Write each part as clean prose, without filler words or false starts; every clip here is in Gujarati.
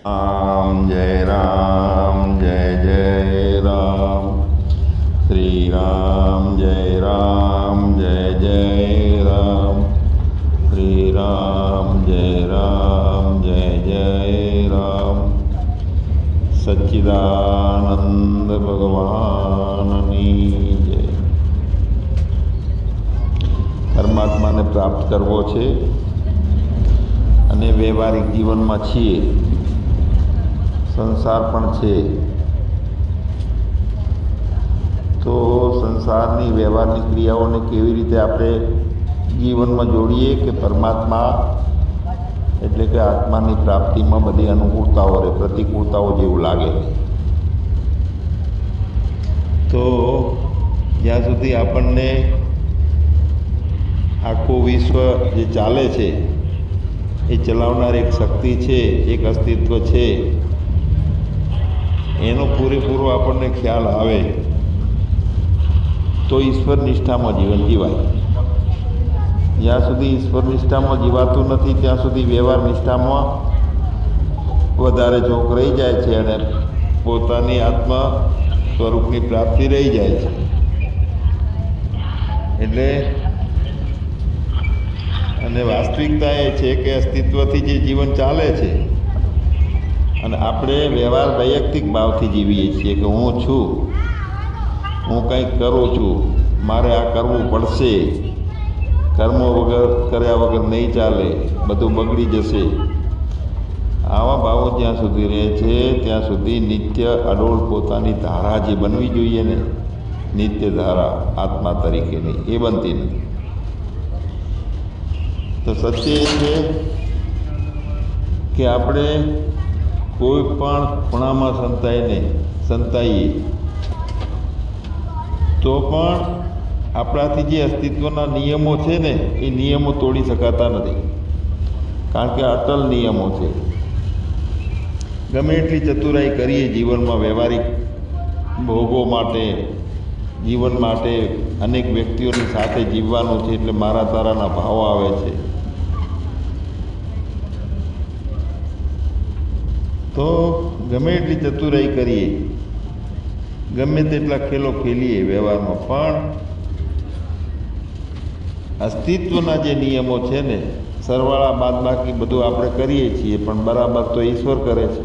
राम जय राम, श्री राम जय राम, श्री राम जय राम। सच्चिदानंद भगवाननी जय। परमात्माने प्राप्त करवो छे अने व्यवहारिक जीवन में छीए, संसार पण छे, तो संसारनी व्यवहारनी क्रियाओने केवी रीते आपणे जीवनमां जोड़ीए कि परमात्मा एटले के आत्मानी प्राप्तिमां बधी अनुकूलताओ रहे, प्रतिकूलताओ जेवुं लागे। तो ज्यां सुधी आपणने आखुं विश्व जे चाले छे ए चलावनार एक शक्ति छे, एक अस्तित्व छे, एनो पूरेपूरो आपणने ख्याल आवे तो ईश्वर निष्ठामां जीवन जीवाय। ज्यां सुधी ईश्वर निष्ठामां जीवातुं नथी त्यां सुधी व्यवहार निष्ठामां वधारे झोंक रही जाय छे अने पोतानी आत्मा स्वरूपनी प्राप्ति रही जाय छे। एटले अने वास्तविकता ए छे के अस्तित्वथी जे जीवन चाले छे अने आपणे व्यवहार वैयक्तिक भावथी जीवीए छीए कि हूँ छूँ, हूँ कंईक करूँ छूँ, मारे आ करवुं पड़शे, कर्मों वगर कर्या वगर नहीं चाले, बधुं बगड़ी जशे। आवा भावो ज्यां सुधी रहे छे त्यां सुधी नित्य अडोळ पोतानी धारा जे बनवी जोईए ने, नित्य धारा आत्मा तरीकेनी, ए बनती नथी। तो सत्य ए छे कि आपणे कोई पण खूणामां संताईए तो पण आपणाथी जे अस्तित्वना नियमो छे ने ए नियमो तोड़ी शकाता नथी, कारण के अटल नियमो छे। गमे एटली चतुराई करीए जीवनमां व्यवहारिक भोगो माटे, जीवन माटे अनेक व्यक्तिओनी साथे जीववानुं छे एटले मारा ताराना भाव आवे छे। तो गमे एटली चतुराई करीए, गमे तेटला खेलो खेलीए व्यवहार में, पण अस्तित्वना जे नियमो छे ने सरवाळा बादबाकी बधुं आपणे करीए छीए, पण बराबर तो ईश्वर करे छे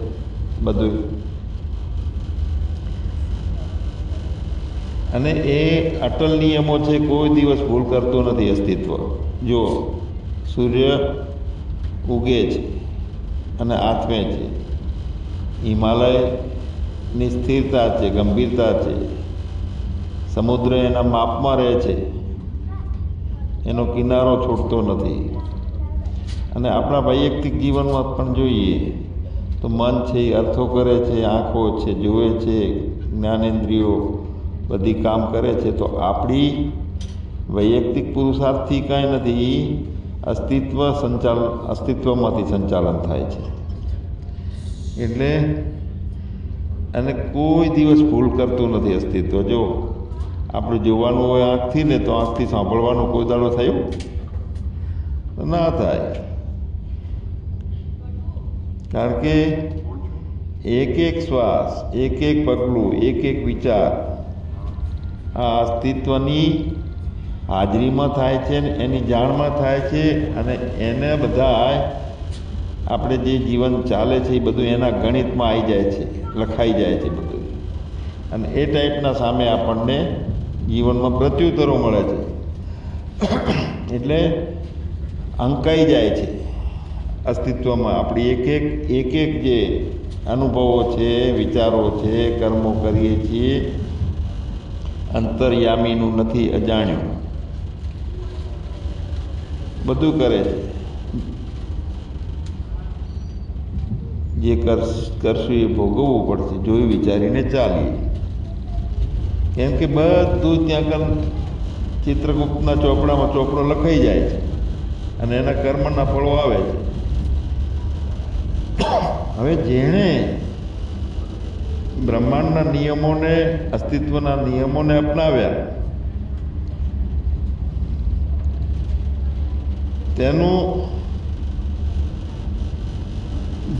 बधुं। अने ए अटल नियमो छे, कोई दिवस भूल करतो नथी अस्तित्व। जो सूर्य उगे छे अने आथमे छे, हिमालयनी स्थिरता है, गंभीरता है, समुद्र एना मापमां रहे छे, एनो किनारो छूटतो नथी। अने आपणा वैयक्तिक जीवनमां पण जोईए तो मन छे अर्थो करे छे, आँखों छे जुए छे, ज्ञानेन्द्रियो बधी काम करे छे। तो आपणी वैयक्तिक पुरुषार्थी कांई नथी, अस्तित्वमांथी संचालन थाय छे। एटले अने कोई दिवस भूल करतुं नथी अस्तित्व। जो आपणे जोवानुं होय आँखथी ने तो आँखथी सांभळवानुं कोई दाड़ो थयो ना थाय, कारण के एक एक श्वास, एक एक पगलुं, एक एक विचार आ अस्तित्वनी हाजरीमां थाय छे ने एनी जाणमां थाय छे। अने एने बधाय આપણે જે જીવન ચાલે છે એ બધું એના ગણિતમાં આવી જાય છે, લખાઈ જાય છે બધું, અને એ ટાઈપના સામે આપણને જીવનમાં પ્રત્યુત્તરો મળે છે, એટલે અંકાઈ જાય છે અસ્તિત્વમાં આપણી એક એક જે અનુભવો છે, વિચારો છે, કર્મો કરીએ છીએ, અંતર્યામીનું નથી અજાણ્યું, બધું કરે છે। જે કરશું એ ભોગવવું પડશે, જોઈ વિચારીને ચાલીએ, કેમ કે બધું ત્યાં કર ચિત્રગુપ્તના ચોપડામાં ચોપડો લખાઈ જાય છે અને એના કર્મના ફળો આવે છે। હવે જેણે બ્રહ્માંડના નિયમોને, અસ્તિત્વના નિયમોને અપનાવ્યા તેનું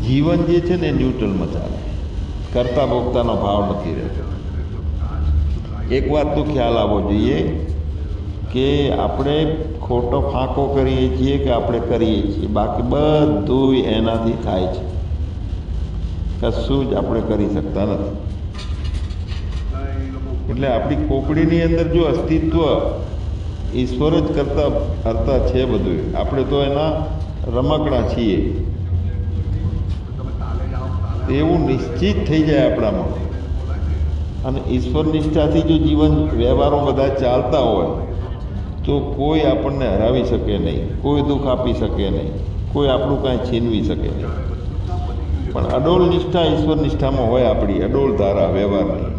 જીવન જે છે ને એ ન્યુટ્રલમાં ચાલે, કરતા ભોગતાનો ભાવ નથી રહેતો. એક વાત તો ખ્યાલ આવવો જોઈએ કે આપણે ખોટો ફાંકો કરીએ છીએ કે આપણે કરીએ છીએ, બાકી બધું એનાથી થાય છે, કશું જ આપણે કરી શકતા નથી. એટલે આપણી ખોપડીની અંદર જો અસ્તિત્વ ઈશ્વર જ કરતા છે બધું, આપણે તો એના રમકડા છીએ એવું નિશ્ચિત થઈ જાય આપણામાં. અને ઈશ્વર નિષ્ઠાથી જો જીવન વ્યવહારો બધા ચાલતા હોય તો કોઈ આપણને હરાવી શકે નહીં, કોઈ દુઃખ આપી શકે નહીં, કોઈ આપણું કાંઈ છીનવી શકે નહીં. પણ અડોળ નિષ્ઠા ઈશ્વર નિષ્ઠામાં હોય, આપણી અડોળ ધારા વ્યવહારની.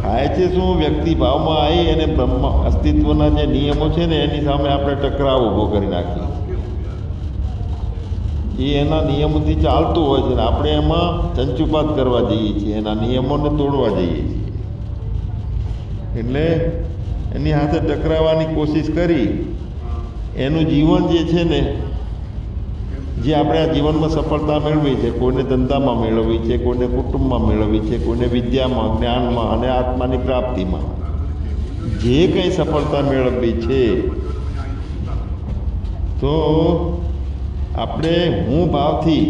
થાય છે શું? વ્યક્તિ ભાવમાં આવી અને બ્રહ્મ અસ્તિત્વના જે નિયમો છે ને એની સામે આપણે ટકરાવ ઊભો કરી નાખીએ. એ એના નિયમોથી ચાલતું હોય છે ને આપણે એમાં ચંચુપાત કરવા જઈએ છીએ, એના નિયમોને તોડવા જઈએ છીએ. એટલે એની સાથે ટકરાવવાની કોશિશ કરી એનું જીવન જે છે ને, જે આપણે આ જીવનમાં સફળતા મેળવી છે, કોઈને ધંધામાં મેળવવી છે, કોઈને કુટુંબમાં મેળવવી છે, કોઈને વિદ્યામાં, જ્ઞાનમાં અને આત્માની પ્રાપ્તિમાં જે કંઈ સફળતા મેળવવી છે, તો આપણે હું ભાવથી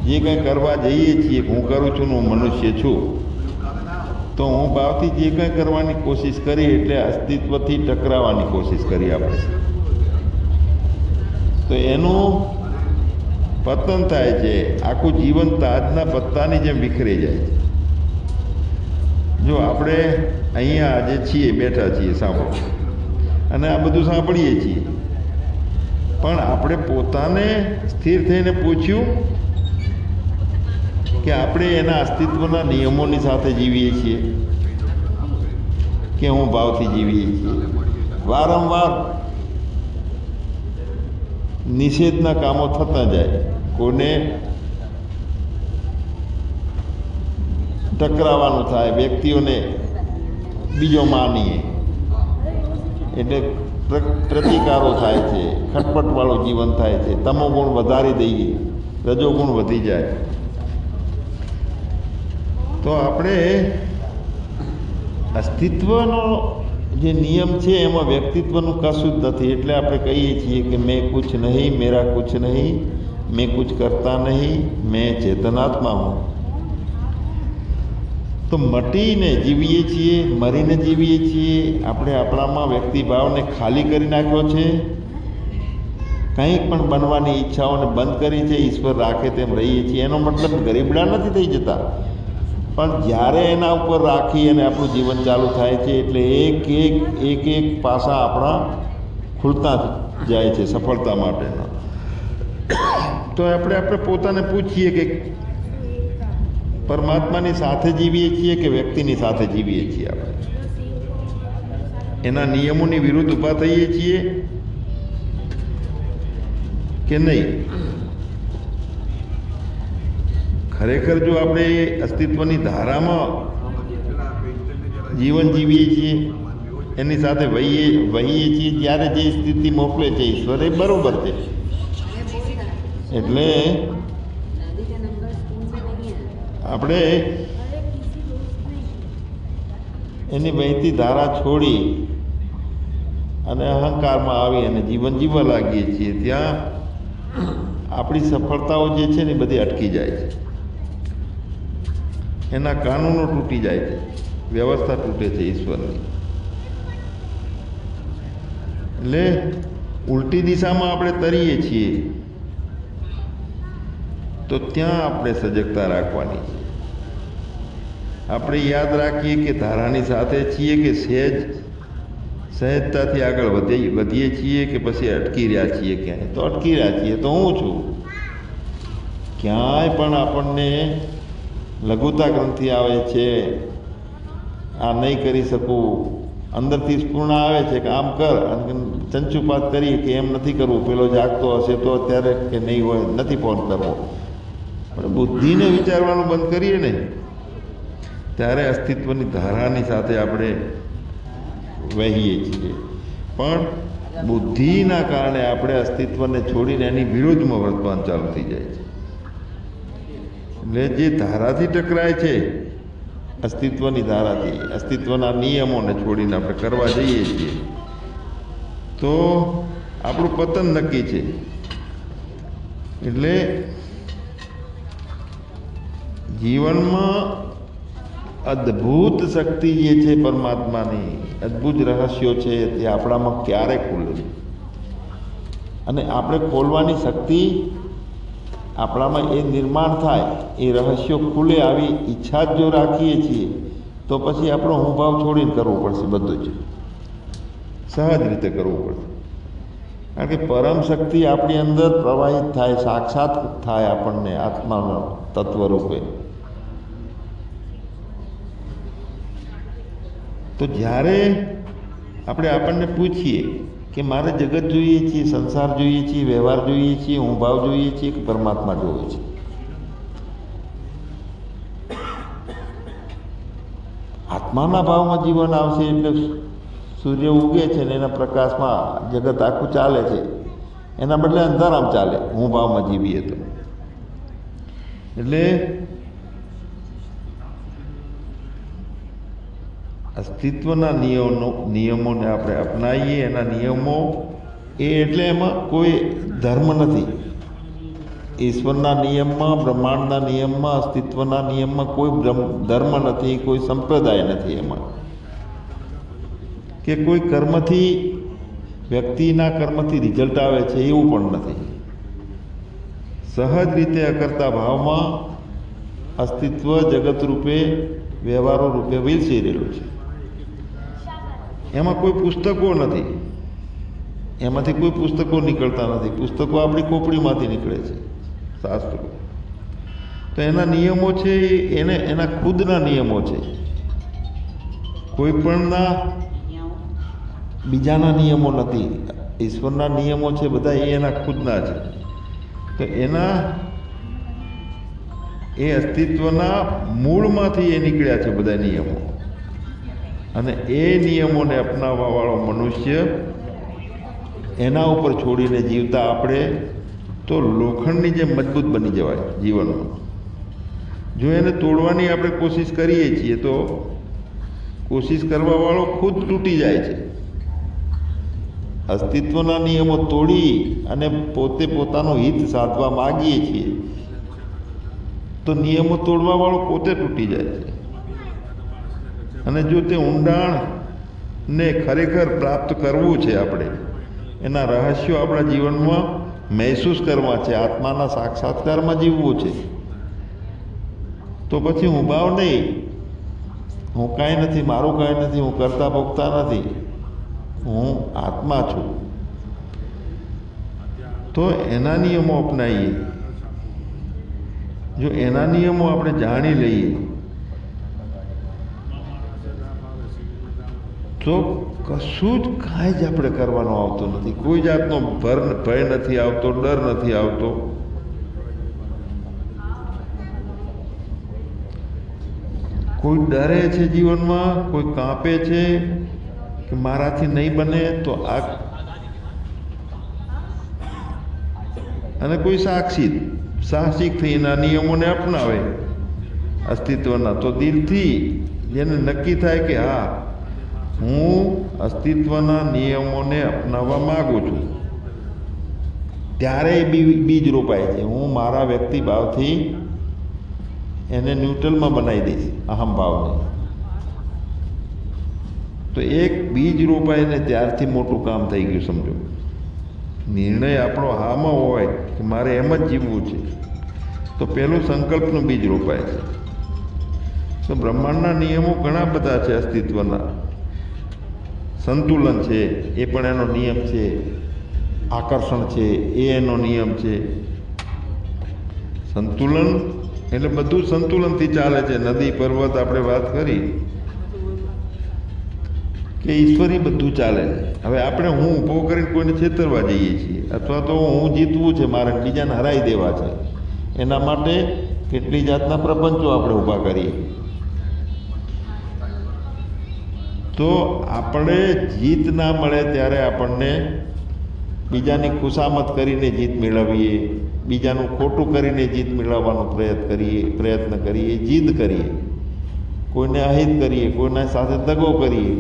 જે કંઈ કરવા જઈએ છીએ, હું કરું છું હું મનુષ્ય છું, તો હું ભાવથી જે કંઈ કરવાની કોશિશ કરી એટલે અસ્તિત્વથી ટકરાવવાની કોશિશ કરી આપણે, તો એનું પતન થાય છે. આખું જીવન તાજના પત્તાની જેમ વિખરી જાય છે. જો આપણે અહીંયા આજે છીએ, બેઠા છીએ, સાંભળો, અને આ બધું સાંભળીએ છીએ, પણ આપણે પોતાને સ્થિર થઈને પૂછ્યું કે આપણે એના અસ્તિત્વના નિયમોની સાથે જીવીએ છીએ કે હું ભાવથી જીવીએ છીએ? વારંવાર નિષેધના કામો થતા જાય, કોઈને ટકરાવાનું થાય, વ્યક્તિઓને બીજો માનીએ એટલે પ્રતિકારો થાય છે, ખટપટવાળું જીવન થાય છે, તમોગુણ વધારી દઈએ, રજોગુણ વધી જાય. તો આપણે અસ્તિત્વનો જે નિયમ છે એમાં વ્યક્તિત્વનું કશું જ નથી. એટલે આપણે કહીએ છીએ કે મેં કુછ નહીં, મેરા કુછ નહીં, મેં કુછ કરતા નહીં, મેં ચેતનાત્મા હું. તો મટીને જીવીએ છીએ, મરીને જીવીએ છીએ. આપણે આપણામાં વ્યક્તિભાવને ખાલી કરી નાખ્યો છે, કંઈક પણ બનવાની ઈચ્છાઓને બંધ કરી છે, ઈશ્વર રાખે તેમ રહીએ છીએ. એનો મતલબ ગરીબડા નથી થઈ જતા, પણ જ્યારે એના ઉપર રાખી અને આપણું જીવન ચાલુ થાય છે એટલે એક પાસા આપણા ખુલતા જાય છે સફળતા માટેના. તો આપણે પોતાને પૂછીએ કે પરમાત્માની સાથે જીવીએ છીએ કે વ્યક્તિની સાથે જીવીએ છીએ? આપણે એના નિયમોની વિરુદ્ધ ઊભા થઈએ છીએ કે નહીં? ખરેખર જો આપણે અસ્તિત્વની ધારામાં જીવન જીવીએ છીએ, એની સાથે વહીએ છીએ, ત્યારે જે સ્થિતિ મોકલે છે ઈશ્વર એ બરાબર છે. એટલે આપણે એની વહેતી ધારા છોડી અને અહંકારમાં આવી અને જીવન જીવવા લાગીએ છીએ, ત્યાં આપણી સફળતાઓ જે છે ને બધી અટકી જાય છે, એના કાનૂનો તૂટી જાય છે, વ્યવસ્થા તૂટે છે ઈશ્વરની. એટલે ઉલટી દિશામાં આપણે તરીએ છીએ, તો ત્યાં આપણે સજગતા રાખવાની છે. આપણે યાદ રાખીએ કે ધારાની સાથે છીએ કે સહેજતાથી આગળ વધીએ છીએ કે પછી અટકી રહ્યા છીએ ક્યાંય? તો અટકી રહ્યા છીએ તો હું છું. ક્યાંય પણ આપણને લઘુતા ગ્રંથિ આવે છે, આ નહીં કરી શકું, અંદરથી સ્ફૂર્ણા આવે છે કે આમ કર, અને ચંચુપાત કરીએ કે એમ નથી કરવું, પેલો જાગતો હશે તો અત્યારે કે નહીં હોય નથી ફોન કરવો. પણ બુદ્ધિને વિચારવાનું બંધ કરીએ ને ત્યારે અસ્તિત્વની ધારાની સાથે આપણે વહીએ છીએ. પણ બુદ્ધિના કારણે આપણે અસ્તિત્વને છોડીને એની વિરુદ્ધમાં વર્તવાનું ચાલુ થઈ જાય છે. એટલે જે ધારાથી ટકરાય છે, અસ્તિત્વની ધારાથી, અસ્તિત્વના નિયમોને છોડીને આપણે કરવા જઈએ છીએ તો આપણું પતન નક્કી છે. એટલે જીવનમાં અદ્ભુત શક્તિ જે છે પરમાત્માની, અદ્ભુત રહસ્યો છે તે આપણામાં ક્યારે ખુલે, અને આપણે ખોલવાની શક્તિ આપણામાં એ નિર્માણ થાય, એ રહસ્યો ખુલે આવી ઈચ્છા જ જો રાખીએ છીએ તો પછી આપણો હું ભાવ છોડીને કરવું પડશે. બધું જ સહજ રીતે કરવું પડશે. કારણ કે પરમ શક્તિ આપણી અંદર પ્રવાહિત થાય, સાક્ષાત થાય આપણને આત્માનો તત્વ રૂપે. તો જ્યારે આપણે આપણને પૂછીએ કે મારે જગત જોઈએ છીએ, સંસાર જોઈએ છીએ, વ્યવહાર જોઈએ છીએ, હું ભાવ જોઈએ છીએ કે પરમાત્મા જોઈએ છે, આત્માના ભાવમાં જીવન આવશે એટલે સૂર્ય ઉગે છે ને એના પ્રકાશમાં જગત આખું ચાલે છે, એના બદલે અંધારામાં ચાલે હું ભાવમાં જીવીએ તો. એટલે અસ્તિત્વના નિયમોને આપણે અપનાવીએ. એના નિયમો એટલે એમાં કોઈ ધર્મ નથી. ઈશ્વરના નિયમમાં, બ્રહ્માંડના નિયમમાં, અસ્તિત્વના નિયમમાં કોઈ ધર્મ નથી, કોઈ સંપ્રદાય નથી એમાં, કે કોઈ કર્મથી, વ્યક્તિના કર્મથી રિઝલ્ટ આવે છે એવું પણ નથી. સહજ રીતે અકર્તા ભાવમાં અસ્તિત્વ જગત રૂપે, વ્યવહારો રૂપે વિલસી રહેલું છે. એમાં કોઈ પુસ્તકો નથી, એમાંથી કોઈ પુસ્તકો નીકળતા નથી. પુસ્તકો આપણી ખોપડીમાંથી નીકળે છે, શાસ્ત્રો. તો એના નિયમો છે એના ખુદના નિયમો છે, કોઈ પણના બીજાના નિયમો નથી. ઈશ્વરના નિયમો છે બધા એ એના ખુદના છે. તો એ અસ્તિત્વના મૂળમાંથી એ નીકળ્યા છે બધા નિયમો. અને એ નિયમોને અપનાવવાવાળો મનુષ્ય એના ઉપર છોડીને જીવતા આપણે તો લોખંડની જેમ મજબૂત બની જવાય જીવનમાં. જો એને તોડવાની આપણે કોશિશ કરીએ છીએ તો કોશિશ કરવાવાળો ખુદ તૂટી જાય છે. અસ્તિત્વના નિયમો તોડી અને પોતે પોતાનું હિત સાધવા માગીએ છીએ તો નિયમો તોડવાવાળો પોતે તૂટી જાય છે. અને જો તે ઊંડાણને ખરેખર પ્રાપ્ત કરવું છે, આપણે એના રહસ્યો આપણા જીવનમાં મહેસૂસ કરવા છે, આત્માના સાક્ષાત્કારમાં જીવવું છે, તો પછી હું ભાવ નહીં, હું કાંઈ નથી, મારું કાંઈ નથી, હું કરતા ભોગતા નથી, હું આત્મા છું. તો એના નિયમો અપનાવીએ. જો એના નિયમો આપણે જાણી લઈએ તો કશું જ કાંઈ જ આપણે કરવાનો આવતો નથી. કોઈ જાતનો ભય નથી આવતો, ડર નથી આવતો. કોઈ ડરે છે જીવનમાં, કોઈ કાંપે છે કે મારાથી નહીં બને તો આ, અને કોઈ સાહસિક થઈ એના નિયમોને અપનાવે અસ્તિત્વના, તો દિલથી જેને નક્કી થાય કે હા હું અસ્તિત્વના નિયમોને અપનાવવા માગું છું, ત્યારે બીજ રોપાય છે. હું મારા વ્યક્તિ ભાવથી એને ન્યુટ્રલમાં બનાવી દઈશ, અહમભાવને. તો એક બીજ રોપાય ને ત્યારથી મોટું કામ થઈ ગયું સમજો. નિર્ણય આપણો હામાં હોય કે મારે એમ જ જીવવું છે તો પહેલું સંકલ્પનું બીજ રોપાય છે. તો બ્રહ્માંડના નિયમો ઘણા બધા છે. અસ્તિત્વના સંતુલન છે એ પણ એનો નિયમ છે, આકર્ષણ છે એ એનો નિયમ છે. સંતુલન એટલે બધું સંતુલનથી ચાલે છે. નદી પર્વત આપણે વાત કરી કે ઈશ્વરી બધું ચાલે છે. હવે આપણે હું ઊભો કરીને કોઈને છેતરવા જઈએ છીએ, અથવા તો હું જીતવું છે મારે, બીજાને હરાવી દેવા છે, એના માટે કેટલી જાતના પ્રપંચો આપણે ઊભા કરીએ. તો આપણે જીત ના મળે ત્યારે આપણને બીજાની ખુશામત કરીને જીત મેળવીએ, બીજાનું ખોટું કરીને જીત મેળવવાનો પ્રયત્ન કરીએ, જીદ કરીએ, કોઈને અહિત કરીએ, કોઈના સાથે દગો કરીએ,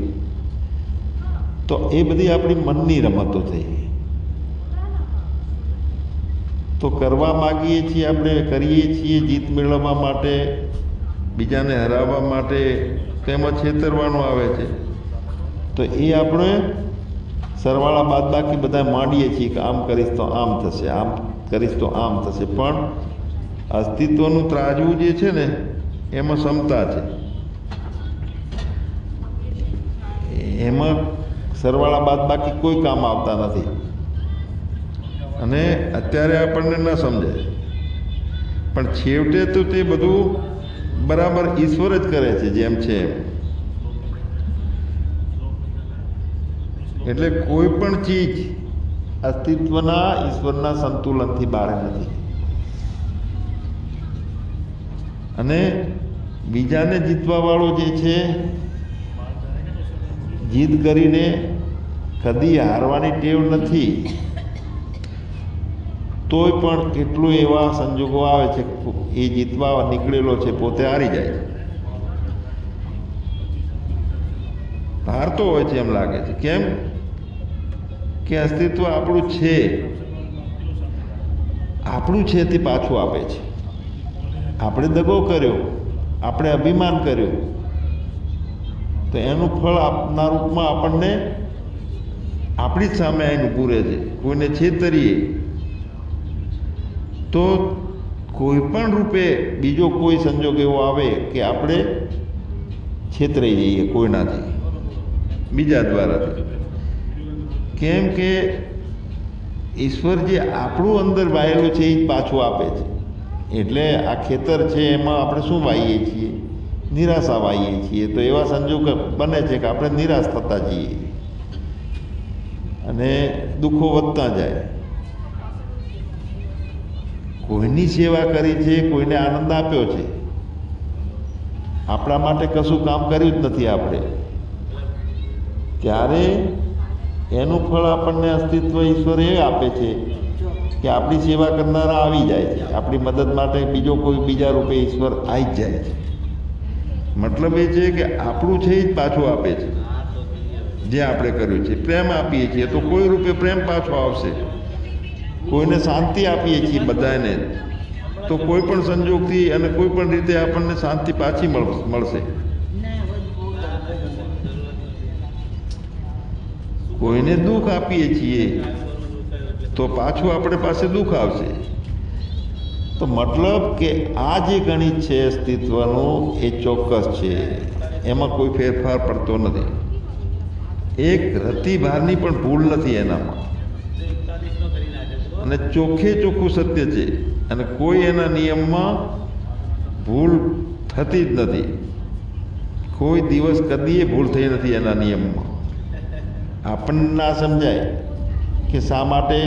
તો એ બધી આપણી મનની રમતો થઈ. તો કરવા માગીએ છીએ, આપણે કરીએ છીએ જીત મેળવવા માટે, બીજાને હરાવવા માટે, તેમાં છેતરવાનું આવે છે. તો એ આપણે સરવાળા બાદબાકી બધા માંડીએ છીએ કે આમ કરીશ તો આમ થશે, આમ કરીશ તો આમ થશે. પણ અસ્તિત્વનું ત્રાજવું જે છે ને એમાં ક્ષમતા છે, એમાં સરવાળા બાદબાકી કોઈ કામ આવતા નથી. અને અત્યારે આપણને ન સમજાય, પણ છેવટે તો તે બધું બરાબર ઈશ્વર જ કરે છે જેમ છે એમ. એટલે કોઈ પણ ચીજ અસ્તિત્વના ઈશ્વરના સંતુલનથી બહાર નથી. અને બીજાને જીતવાવાળો જે છે, જીદ કરીને કદી હારવાની ટેવ નથી. તોય પણ કેટલું એવા સંજોગો આવે છે એ જીતવા નીકળેલો છે પોતે હારી જાય, હારતો હોય છે એમ લાગે છે. કેમ કે અસ્તિત્વ આપણું છે તે પાછું આપે છે. આપણે દગો કર્યો, આપણે અભિમાન કર્યું, તો એનું ફળ આપના રૂપમાં આપણને આપણી જ સામે આવીને પૂરે છે. કોઈને છેતરીએ તો કોઈ પણ રૂપે બીજો કોઈ સંજોગ એવો આવે કે આપણે છેતરાઈ જઈએ કોઈનાથી, બીજા દ્વારાથી. કેમ કે ઈશ્વર જે આપણું અંદર વાયેલું છે એ જ પાછું આપે છે. એટલે આ ખેતર છે એમાં આપણે શું વાવીએ છીએ? નિરાશા વાવીએ છીએ. તો એવા સંજોગ બને છે કે આપણે નિરાશ થતા જઈએ અને દુઃખો વધતા જાય. કોઈની સેવા કરી છે, કોઈને આનંદ આપ્યો છે, આપણા માટે કશું કામ કર્યું જ નથી આપણે, ત્યારે એનું ફળ આપણને અસ્તિત્વ ઈશ્વર એ આપે છે કે આપણી સેવા કરનારા આવી જાય છે, આપણી મદદ માટે બીજા રૂપે ઈશ્વર આવી જ જાય છે. મતલબ એ છે કે આપણું છે એ જ પાછું આપે છે જે આપણે કર્યું છે. પ્રેમ આપીએ છીએ તો કોઈ રૂપે પ્રેમ પાછો આવશે. કોઈને શાંતિ આપીએ છીએ બધાને, તો કોઈ પણ સંજોગથી અને કોઈ પણ રીતે આપણને શાંતિ પાછી મળશે. કોઈને દુઃખ આપીએ છીએ તો પાછું આપણે પાસે દુઃખ આવશે. તો મતલબ કે આ જે ગણિત છે અસ્તિત્વનું એ ચોક્કસ છે, એમાં કોઈ ફેરફાર પડતો નથી. એક રતિભારની પણ ભૂલ નથી એનામાં, અને ચોખ્ખે ચોખ્ખું સત્ય છે. અને કોઈ એના નિયમમાં ભૂલ થતી જ નથી. કોઈ દિવસ કદીએ ભૂલ થઈ નથી એના નિયમમાં. આપણને ના સમજાય કે શા માટે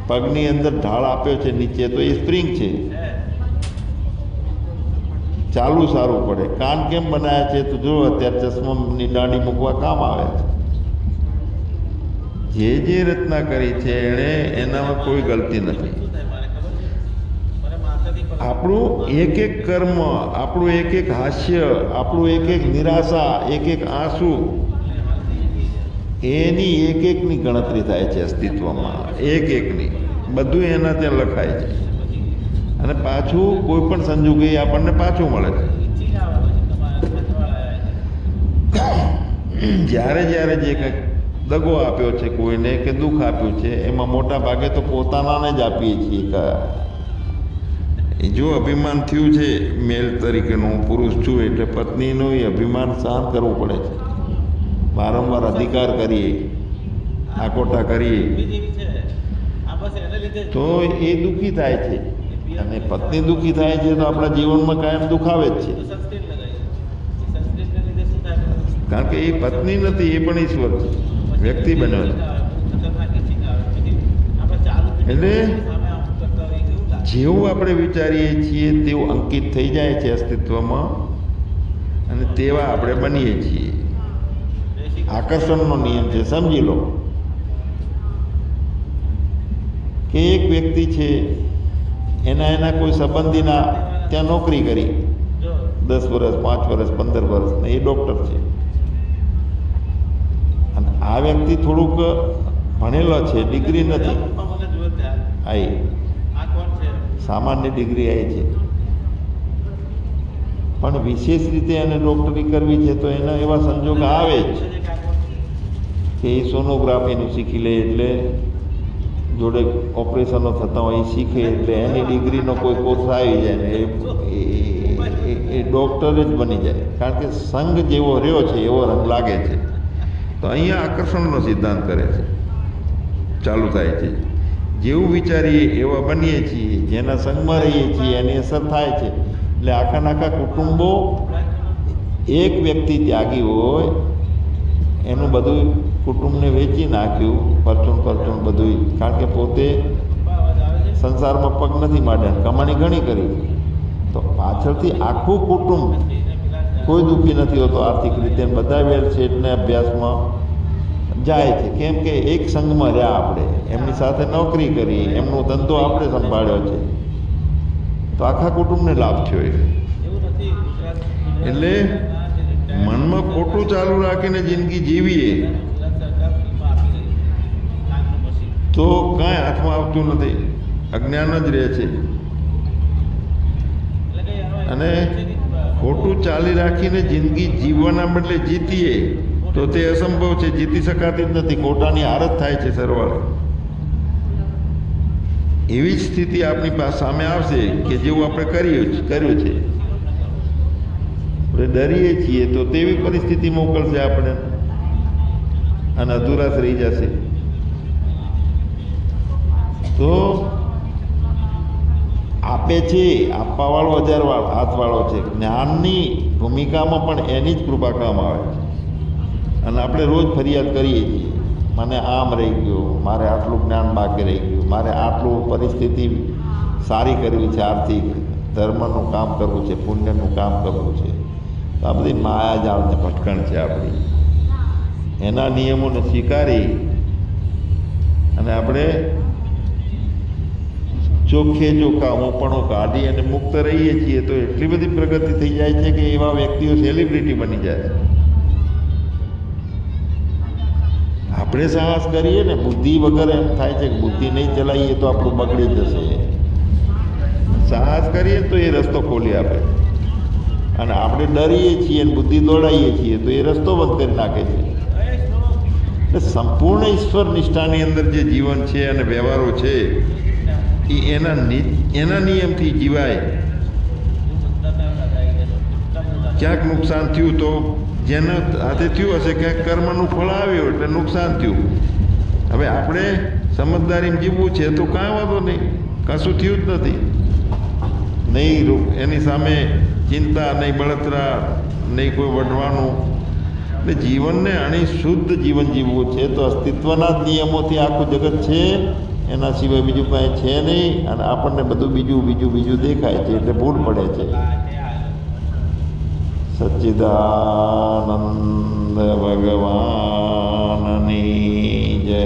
પગની અંદર ઢાળ આપ્યો છે નીચે, તો એ સ્પ્રિંગ છે, ચાલુ સારું પડે. કાન કેમ બનાવ્યા છે તો જો અત્યારે ચશ્માની દાંડી મૂકવા કામ આવે છે. જે રચના કરી છે એણે, એનામાં કોઈ ગલતી નથી. આપણું એક એક કર્મ, આપણું એક એક હાસ્ય, આપણું એક એક નિરાશા, એક એક આંસુ, એની એક એકની ગણતરી થાય છે અસ્તિત્વમાં. એક એકની બધું એના ત્યાં લખાય છે. અને પાછું કોઈ પણ સંજોગે આપણને પાછું મળે છે. જ્યારે જ્યારે જે કંઈક દગો આપ્યો છે કોઈને કે દુઃખ આપ્યું છે, એમાં મોટા ભાગે તો પોતાનાને જ આપીએ છીએ. જો અભિમાન થયું છે મેલ તરીકેનું, પુરુષ છું એટલે પત્નીનું એ અભિમાન સહન કરવું પડે છે. વારંવાર અધિકાર કરીએ, આકોટા કરીએ તો એ દુઃખી થાય છે. અને પત્ની દુઃખી થાય છે તો આપણા જીવનમાં કાયમ દુઃખ આવે જ છે. કારણ કે એ પત્ની નથી, એ પણ ઈશ્વર છે, વ્યક્તિ બન્યો છે. એટલે જેવું આપણે વિચારીએ છીએ તેવું અંકિત થઈ જાય છે અસ્તિત્વમાં, અને તેવા આપણે બનીએ છીએ. આકર્ષણનો નિયમ છે. સમજી લો કે એક વ્યક્તિ છે, એના કોઈ સંબંધીના ત્યાં નોકરી કરી 10 વર્ષ, 5 વર્ષ, 15 વર્ષ, ને એ ડૉક્ટર છે. અને આ વ્યક્તિ થોડુંક ભણેલો છે, ડિગ્રી નથી, આવી સામાન્ય ડિગ્રી આવી છે, પણ વિશેષ રીતે એને ડૉક્ટરી કરવી છે. તો એના એવા સંજોગ આવે જ કે એ સોનોગ્રાફીનું શીખી લે, એટલે જોડે ઓપરેશનો થતા હોય એ શીખે, એટલે એની ડિગ્રીનો કોઈ કોર્સ આવી જાય ને એ ડૉક્ટર જ બની જાય. કારણ કે સંગ જેવો રહ્યો છે એવો રંગ લાગે છે. તો અહીંયા આકર્ષણનો સિદ્ધાંત કરે છે, ચાલુ થાય છે. જેવું વિચારીએ એવા બનીએ છીએ, જેના સંગમાં રહીએ છીએ એની અસર થાય છે. એટલે આખા કુટુંબો, એક વ્યક્તિ ત્યાગી હોય એનું બધું કુટુંબને વેચી નાખ્યું, પરચુણ બધું, કારણ કે પોતે સંસારમાં પગ નથી માંડ્યા, કમાણી ઘણી કરી, તો પાછળથી આખું કુટુંબ કોઈ દુઃખી નથી હોતો આર્થિક રીતે. બધા વેલસેટને અભ્યાસમાં જાય છે, કેમ કે એક સંઘમાં રહ્યા, આપણે એમની સાથે નોકરી કરી, એમનો ધંધો આપણે સંભાળ્યો છે, તો આખા કુટુંબને લાભ થયો. એટલે મનમાં ખોટું ચાલુ રાખીને જિંદગી જીવીએ તો કાંઈ હાથમાં આવતું નથી, અજ્ઞાન જ રહે છે. અને ખોટું ચાલી રાખીને જિંદગી જીવવાના બદલે જીતીએ તો તે અસંભવ છે, જીતી શકાતી જ નથી, ખોટાની હાર જ થાય છે સરવાળે. એવી જ સ્થિતિ આપણી પાસે સામે આવશે કે જેવું આપણે કર્યું છે. આપણે ડરીએ છીએ તો તેવી પરિસ્થિતિ મોકલશે આપણે, અને અધુરાશ રહી જશે. તો આપે છે, આપવાવાળો 1000 હાથવાળો છે. જ્ઞાનની ભૂમિકામાં પણ એની જ કૃપા કામ આવે છે. અને આપણે રોજ ફરિયાદ કરીએ છીએ, મને આમ રહી ગયું, મારે આટલું જ્ઞાન બાકી રહી ગયું, મારે આટલું પરિસ્થિતિ સારી કરવી છે, આર્થિક ધર્મનું કામ કરવું છે, પુણ્યનું કામ કરવું છે. તો આ બધી માયાજાળને ભટકણ છે આપણી. એના નિયમોને સ્વીકારી અને આપણે ચોખ્ખે ચોખ્ખા હુંપણો કાઢી અને મુક્ત રહીએ છીએ તો એટલી બધી પ્રગતિ થઈ જાય છે કે એવા વ્યક્તિઓ સેલિબ્રિટી બની જાય. આપણે સાહસ કરીએ ને, બુદ્ધિ વગર એમ થાય છે કે બુદ્ધિ નહીં ચલાવીએ તો આપણું બગડી જશે. સાહસ કરીએ તો એ રસ્તો ખોલી આપે, અને આપણે ડરીએ છીએ અને બુદ્ધિ દોડાવીએ છીએ તો એ રસ્તો બંધ કરી નાખે છે. એટલે સંપૂર્ણ ઈશ્વર નિષ્ઠાની અંદર જે જીવન છે અને વ્યવહારો છે એ એના નિયમથી જીવાય. ક્યાંક નુકસાન થયું તો જેના હાથે થયું હશે, ક્યાંક કર્મનું ફળ આવ્યું એટલે નુકસાન થયું. હવે આપણે સમજદારીમાં જીવવું છે તો કાંઈ વાંધો નહીં, કશું થયું જ નથી, નહીં એની સામે ચિંતા, નહીં બળતરા, નહીં કોઈ વઢવાનું. એટલે જીવનને આની શુદ્ધ જીવન જીવવું છે તો અસ્તિત્વના જ નિયમોથી આખું જગત છે, એના સિવાય બીજું કાંઈ છે નહીં. અને આપણને બધું બીજું દેખાય છે, એટલે ભૂલ પડે છે. સચ્ચિદાનંદ ભગવાનની જય.